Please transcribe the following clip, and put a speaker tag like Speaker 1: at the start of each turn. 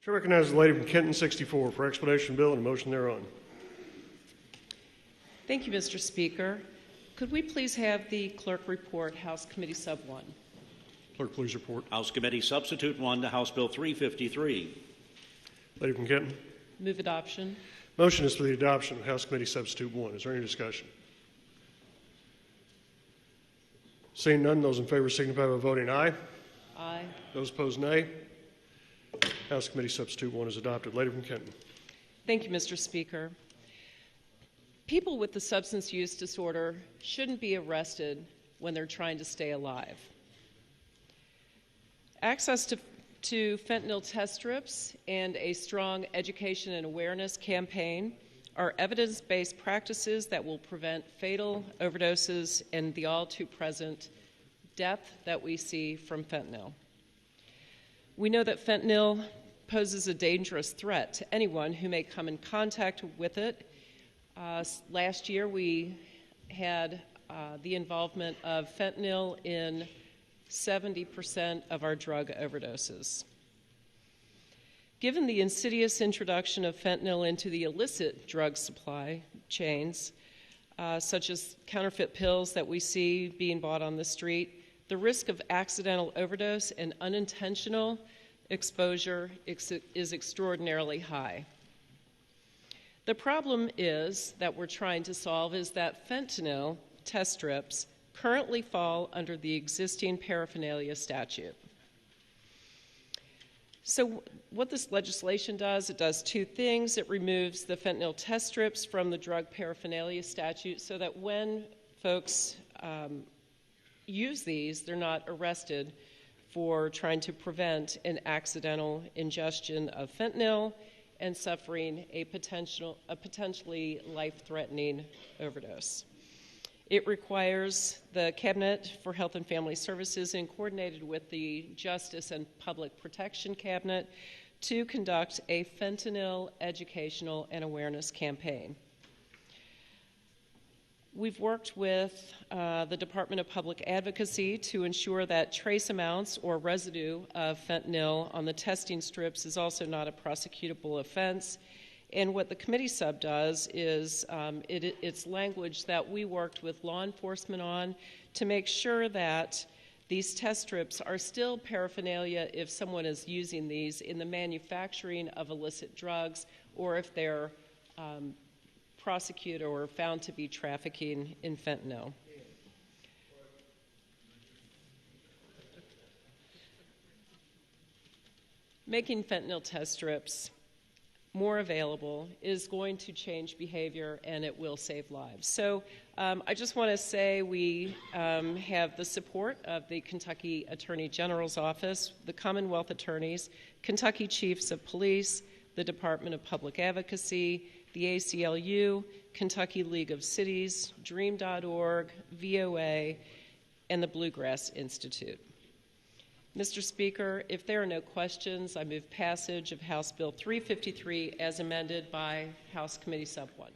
Speaker 1: Chair recognizes the lady from Kenton, 64, for explanation of the bill and a motion thereon.
Speaker 2: Thank you, Mr. Speaker. Could we please have the clerk report House Committee Sub 1?
Speaker 1: Clerk, please report.
Speaker 3: House Committee Substitute 1 to House Bill 353.
Speaker 1: Lady from Kenton.
Speaker 2: Move adoption.
Speaker 1: Motion is for the adoption of House Committee Substitute 1. Is there any discussion? Seeing none, those in favor signify by voting aye.
Speaker 2: Aye.
Speaker 1: Those opposed, nay. House Committee Substitute 1 is adopted. Lady from Kenton.
Speaker 2: Thank you, Mr. Speaker. People with the substance use disorder shouldn't be arrested when they're trying to stay alive. Access to fentanyl test strips and a strong education and awareness campaign are evidence-based practices that will prevent fatal overdoses and the all-too-present death that we see from fentanyl. We know that fentanyl poses a dangerous threat to anyone who may come in contact with it. Last year, we had the involvement of fentanyl in 70% of our drug overdoses. Given the insidious introduction of fentanyl into the illicit drug supply chains, such as counterfeit pills that we see being bought on the street, the risk of accidental overdose and unintentional exposure is extraordinarily high. The problem that we're trying to solve is that fentanyl test strips currently fall under the existing paraphernalia statute. So what this legislation does, it does two things. It removes the fentanyl test strips from the drug paraphernalia statute so that when folks use these, they're not arrested for trying to prevent an accidental ingestion of fentanyl and suffering a potentially life-threatening overdose. It requires the Cabinet for Health and Family Services, and coordinated with the Justice and Public Protection Cabinet, to conduct a fentanyl educational and awareness campaign. We've worked with the Department of Public Advocacy to ensure that trace amounts or residue of fentanyl on the testing strips is also not a prosecutable offense. And what the committee sub does is it's language that we worked with law enforcement on to make sure that these test strips are still paraphernalia if someone is using these in the manufacturing of illicit drugs, or if they're prosecuted or found to be trafficking in fentanyl. Making fentanyl test strips more available is going to change behavior, and it will save lives. So I just want to say we have the support of the Kentucky Attorney General's Office, the Commonwealth Attorneys, Kentucky Chiefs of Police, the Department of Public Advocacy, the ACLU, Kentucky League of Cities, Dream.org, VOA, and the Bluegrass Institute. Mr. Speaker, if there are no questions, I move passage of House Bill 353 as amended by House Committee Sub 1.